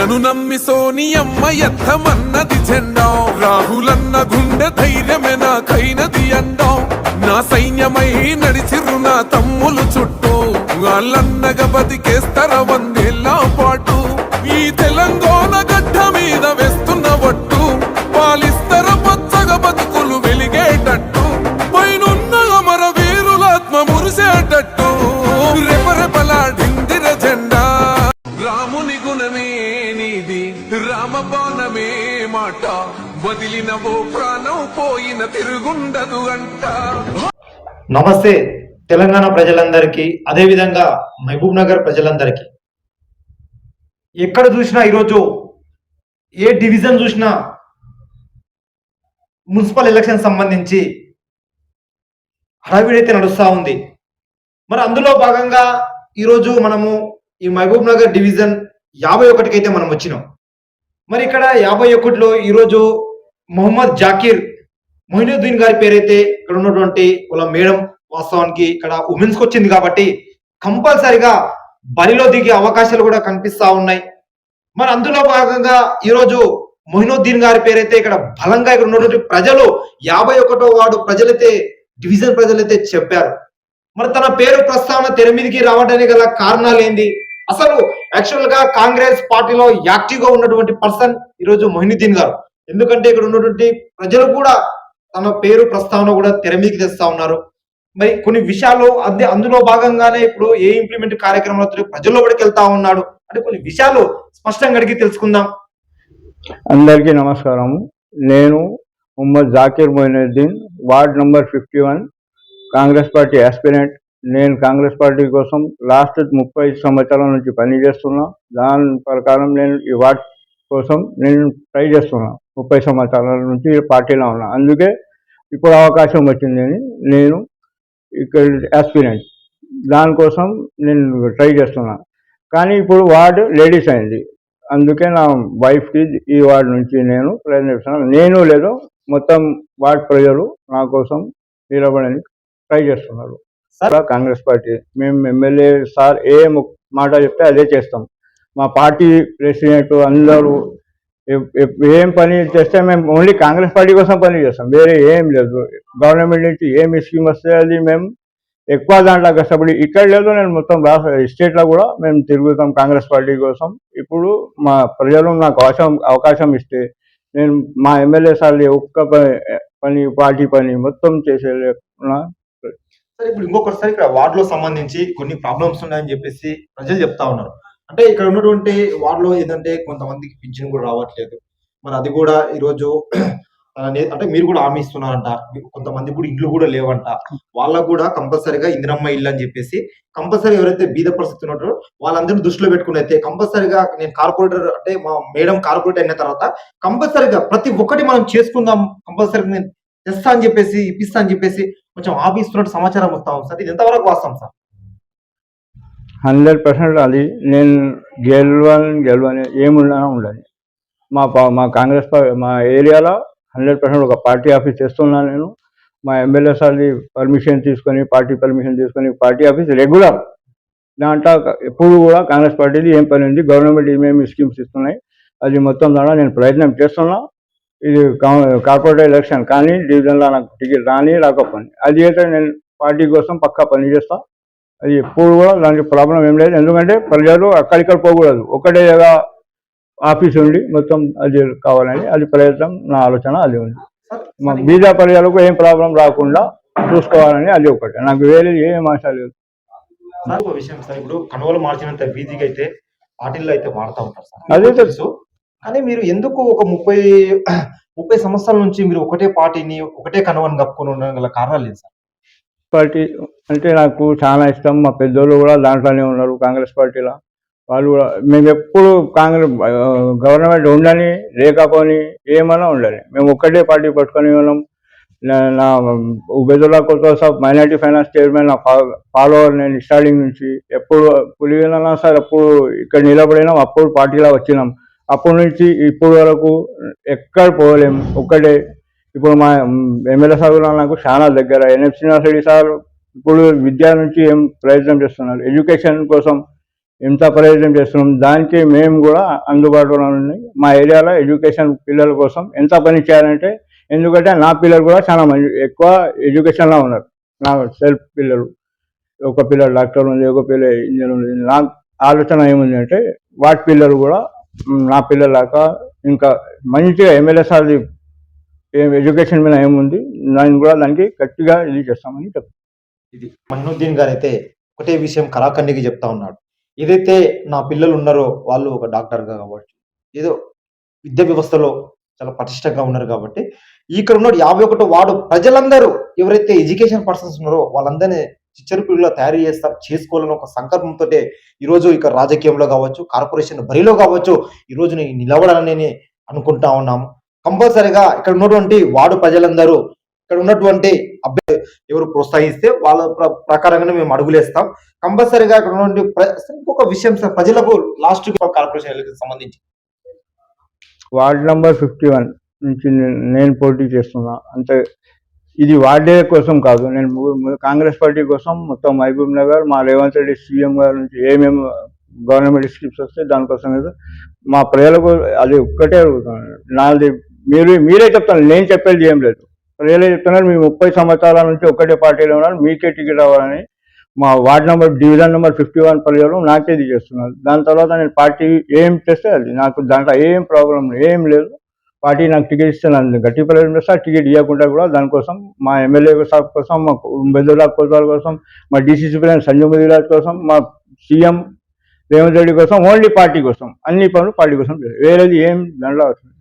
నన్ను నమ్మి సోనియమ్మ ఎత్తమన్నది జెండా రాహులన్న గుండె ధైర్యమే నాకైనది అండా నా సైన్యమై నడిచిర్రు నా తమ్ములు చుట్టూ వాళ్ళన్నగా బతికేస్తర వందేళ్ల పాటు ఈ తెలంగాణ గడ్డ మీద వేస్తున్న వట్టు పాలిస్తర పచ్చగా బతుకులు వెలిగేటట్టు పైనున్న అమర వీరులాత్మ మురిసేటట్టు రెపరెపలాడిందిర జెండా రాముని గుణమే నీది రామబాణమే మాట వదిలినవో ప్రాణం పోయిన తిరుగుండదు అంట. నమస్తే తెలంగాణ ప్రజలందరికీ, అదేవిధంగా మహబూబ్ నగర్ ప్రజలందరికీ. ఎక్కడ చూసినా ఈరోజు ఏ డివిజన్ చూసినా మున్సిపల్ ఎలక్షన్ సంబంధించి హడావిడైతే నడుస్తూ ఉంది. మరి అందులో భాగంగా ఈరోజు మనము ఈ మహబూబ్ నగర్ డివిజన్ 51కి అయితే మనం వచ్చినాం. మరి ఇక్కడ 51లో ఈరోజు మొహమ్మద్ జాకీర్ మొయినుద్దీన్ గారి పేరైతే ఇక్కడ ఉన్నటువంటి వాళ్ళ మేడం వాస్తవానికి ఇక్కడ ఉమెన్స్ కి వచ్చింది కాబట్టి కంపల్సరిగా బరిలో దిగే అవకాశాలు కూడా కనిపిస్తా ఉన్నాయి. మరి అందులో భాగంగా ఈరోజు మొయినుద్దీన్ గారి పేరైతే ఇక్కడ బలంగా ఇక్కడ ఉన్నటువంటి ప్రజలు 51వ వార్డు ప్రజలైతే డివిజన్ ప్రజలైతే చెప్పారు. మరి తన పేరు ప్రస్తావన తెర మీదకి రావడానికి గల కారణాలు ఏంది? అసలు యాక్చువల్ గా కాంగ్రెస్ పార్టీలో యాక్టివ్ గా ఉన్నటువంటి పర్సన్ ఈరోజు మొయినుద్దీన్ గారు. ఎందుకంటే ఇక్కడ ఉన్నటువంటి ప్రజలు కూడా తన పేరు ప్రస్తావన కూడా తెర మీదకి తెస్తా ఉన్నారు. మరి కొన్ని విషయాలు అందులో భాగంగానే ఇప్పుడు ఏ ఇంప్లిమెంట్ కార్యక్రమాలతో ప్రజల్లో కూడా వెళ్తా ఉన్నాడు అంటే కొన్ని విషయాలు స్పష్టంగా అడిగి తెలుసుకుందాం. అందరికీ నమస్కారం. నేను Mohammed Zakir Moinuddin, ward number 51, Congress party aspirant. నేను కాంగ్రెస్ పార్టీ కోసం లాస్ట్ 30 సంవత్సరాల నుంచి పనిచేస్తున్నా. దాని ప్రకారం నేను ఈ వార్డ్ కోసం నేను ట్రై చేస్తున్నా. 30 సంవత్సరాల నుంచి పార్టీలో ఉన్నా. అందుకే ఇప్పుడు అవకాశం వచ్చిందని నేను ఇక్కడ ఆస్పిరెంట్, దానికోసం నేను ట్రై చేస్తున్నా. కానీ ఇప్పుడు వార్డు లేడీస్ అయింది, అందుకే నా వైఫ్కి ఈ వార్డు నుంచి నేను ప్రయత్నిస్తున్నాను. నేను లేదు మొత్తం వార్డు ప్రజలు నా కోసం నిలబడడానికి ట్రై చేస్తున్నారు. కాంగ్రెస్ పార్టీ మేము ఎమ్మెల్యే సార్ ఏ మాట చెప్తే అదే చేస్తాం. మా పార్టీ ప్రెసిడెంట్ అందరూ ఏం పని చేస్తే మేము ఓన్లీ కాంగ్రెస్ పార్టీ కోసం పని చేస్తాం, వేరే ఏం లేదు. గవర్నమెంట్ నుంచి ఏమి స్కీమ్ వస్తే అది మేము ఎక్కువ దాంట్లో కష్టపడి ఇక్కడ లేదు. నేను మొత్తం స్టేట్లో కూడా మేము తిరుగుతాం కాంగ్రెస్ పార్టీ కోసం. ఇప్పుడు మా ప్రజలు నాకు అవకాశం ఇస్తే నేను మా ఎమ్మెల్యే సార్ ఒక్క పని పార్టీ పని మొత్తం చేసేలేకున్నా. సరే, ఇప్పుడు ఇంకొకసారి ఇక్కడ వార్డులో సంబంధించి కొన్ని ప్రాబ్లమ్స్ ఉన్నాయని చెప్పేసి ప్రజలు చెప్తా ఉన్నారు. అంటే ఇక్కడ ఉన్నటువంటి వార్డులో ఏంటంటే కొంతమందికి పింఛన్ కూడా రావట్లేదు. మరి అది కూడా ఈరోజు అంటే మీరు కూడా హామీ ఇస్తున్నారంట, కొంతమంది కూడా ఇండ్లు కూడా లేవంట. వాళ్ళకు కూడా కంపల్సరీగా ఇందిరమ్మ ఇల్లు అని చెప్పేసి కంపల్సరీ ఎవరైతే బీద పరిస్థితి ఉన్నారో వాళ్ళందరినీ దృష్టిలో పెట్టుకుని అయితే కంపల్సరీగా నేను కార్పొరేటర్ అంటే మా మేడం కార్పొరేటర్ అయిన తర్వాత కంపల్సరీగా ప్రతి ఒక్కటి మనం చేసుకుందాం, కంపల్సరీగా నేను తెస్తా అని చెప్పేసి ఇప్పిస్తా అని చెప్పేసి కొంచెం హామీ ఇస్తున్నట్టు సమాచారం వస్తా ఉంది సార్. ఇది ఎంతవరకు వాస్తవం సార్? 100% అది నేను గెలవని ఏమున్నా ఉండాలి. మా కాంగ్రెస్ మా ఏరియాలో 100% ఒక పార్టీ ఆఫీస్ చేస్తున్నాను నేను. మా ఎమ్మెల్యే సార్ది పర్మిషన్ తీసుకొని పార్టీ ఆఫీస్ రెగ్యులర్ దాంట్లో ఎప్పుడు కూడా కాంగ్రెస్ పార్టీది ఏం పని ఉంది, గవర్నమెంట్ ఏమేమి స్కీమ్స్ ఇస్తున్నాయి అది మొత్తం ద్వారా నేను ప్రయత్నం చేస్తున్నా. ఇది కార్పొరేట్ ఎలక్షన్ కానీ డివిజన్లో నాకు టికెట్ రాకపోయింది, అది అయితే నేను పార్టీ కోసం పక్కా పని చేస్తా. అది ఎప్పుడు కూడా దానికి ప్రాబ్లం ఏం లేదు. ఎందుకంటే ప్రజలు అక్కడిక్కడ పోకూడదు, ఒకటే జగ ఆఫీస్ ఉండి మొత్తం అది కావాలని అది ప్రయత్నం, నా ఆలోచన అది ఉంది. మా బీద ప్రజలకు ఏం ప్రాబ్లం రాకుండా చూసుకోవాలని అది ఒకటి, నాకు వేరే ఏం ఆశ లేదు. విషయం సార్, ఇప్పుడు కనుగోలు మార్చినంత వీధికి అయితే పార్టీల్లో అయితే మారుతా ఉంటారు సార్, అదే తెలుసు. కానీ మీరు ఎందుకు ఒక 30 సంవత్సరాల నుంచి మీరు ఒకటే పార్టీని ఒకటే కనుగోలు కప్పుకొని ఉండడం గల కారణాలు లేదు సార్? పార్టీ అంటే నాకు చాలా ఇష్టం. మా పెద్దోళ్ళు కూడా దాంట్లోనే ఉన్నారు కాంగ్రెస్ పార్టీలో. వాళ్ళు కూడా మేము ఎప్పుడు కాంగ్రెస్ గవర్నమెంట్ ఉండని లేకపోని ఏమైనా ఉండని మేము ఒక్కటే పార్టీ పట్టుకొని ఉన్నాం. నా ఉబేదుల్లా కోసం మైనార్టీ ఫైనాన్స్ చైర్మన్ నా ఫాలోవర్ నేను స్టార్టింగ్ నుంచి. ఎప్పుడు పులివెందుల సార్ అప్పుడు ఇక్కడ నిలబడినాం, అప్పుడు పార్టీలో వచ్చినాం. అప్పటి నుంచి ఇప్పుడు వరకు ఎక్కడ పోలేం, ఒక్కటే. ఇప్పుడు మా ఎమ్మెల్యే సార్ నాకు చాలా దగ్గర. ఎన్ఎఫ్ శ్రీనివాస్ రెడ్డి సార్ ఇప్పుడు విద్య నుంచి ఏం ప్రయత్నం చేస్తున్నారు, ఎడ్యుకేషన్ కోసం ఎంత ప్రయత్నం చేస్తున్నాం. దానికి మేము కూడా అందుబాటులో ఉన్నాయి. మా ఏరియాలో ఎడ్యుకేషన్ పిల్లల కోసం ఎంత పని చేయాలంటే, ఎందుకంటే నా పిల్లలు కూడా చాలా మంది ఎక్కువ ఎడ్యుకేషన్లో ఉన్నారు. నా సెల్ఫ్ పిల్లలు, ఒక పిల్లలు డాక్టర్ ఉంది, ఒక పిల్ల ఇంజనీర్ ఉంది. నా ఆలోచన ఏముంది అంటే వాటి పిల్లలు కూడా నా పిల్లలాగా ఇంకా మంచిగా ఎమ్మెల్యే సార్ది ఎడ్యుకేషన్ మీద ఏముంది, నేను కూడా దానికి గట్టిగా ఇది చేస్తామని చెప్తాను. ఇది మహినుద్దీన్ గారు అయితే ఒకటే విషయం కళాఖండికి చెప్తా ఉన్నాడు. ఏదైతే నా పిల్లలు ఉన్నారో వాళ్ళు ఒక డాక్టర్గా కావచ్చు, ఏదో విద్యా వ్యవస్థలో చాలా పటిష్టంగా ఉన్నారు కాబట్టి ఇక్కడ ఉన్న 51 వార్డు ప్రజలందరూ ఎవరైతే ఎడ్యుకేషన్ పర్సన్స్ ఉన్నారో వాళ్ళందరినీ చిచ్చరపిల్లిలా తయారు చేసుకోవాలని ఒక సంకల్పంతో ఈరోజు ఇక్కడ రాజకీయంలో కావచ్చు, కార్పొరేషన్ బరిలో కావచ్చు, ఈరోజు నేను నిలబడాలని అనుకుంటా ఉన్నాము. కంపల్సరిగా ఇక్కడ ఉన్నటువంటి వార్డు ప్రజలందరూ ఇక్కడ ఉన్నటువంటి అభ్యర్థి ఎవరు ప్రోత్సహిస్తే వాళ్ళ ప్రకారంగానే మేము అడుగులేస్తాం. కంపల్సరిగా ఇక్కడ ఉన్నటువంటి ఇంకొక విషయం సార్, ప్రజలకు లాస్ట్ కార్పొరేషన్ ఎన్నికలకు సంబంధించి వార్డ్ నెంబర్ 51 నుంచి నేను పోటీ చేస్తున్నా. అంటే ఇది వార్డే కోసం కాదు, నేను కాంగ్రెస్ పార్టీ కోసం మొత్తం మహబూబ్ నగర్ మా రేవంత్ రెడ్డి సీఎం గారి నుంచి ఏమేమి గవర్నమెంట్ స్కీమ్స్ వస్తే దానికోసం ఏదో మా ప్రజలకు అది ఒక్కటే అడుగుతున్నాను. నాది మీరే చెప్తాను, నేను చెప్పేది ఏం లేదు. ప్రజలే చెప్తున్నారు, మీ 30 సంవత్సరాల నుంచి ఒక్కటే పార్టీలో ఉన్నారు, మీకే టికెట్ అవ్వాలని మా వార్డ్ నెంబర్ డివిజన్ నెంబర్ 51 ప్రజలు నాకే ఇది చేస్తున్నారు. దాని తర్వాత నేను పార్టీ ఏం చేస్తే అది నాకు దాంట్లో ఏం ప్రాబ్లం ఏం లేదు. పార్టీ నాకు టికెట్ ఇస్తే నన్ను గట్టి ప్రయోజనం చేస్తా. టికెట్ ఇవ్వకుండా కూడా దానికోసం మా ఎమ్మెల్యే సాబ్ కోసం, మా బెదుల్లా కోతవాల్ కోసం, మా డీసీసీ ప్రెసిడెంట్ సంజయ్ ముదిరాజ్ కోసం, మా సీఎం రేవంత్ రెడ్డి కోసం, ఓన్లీ పార్టీ కోసం అన్ని పనులు పార్టీ కోసం వేరేది ఏం దాంట్లో అవసరం.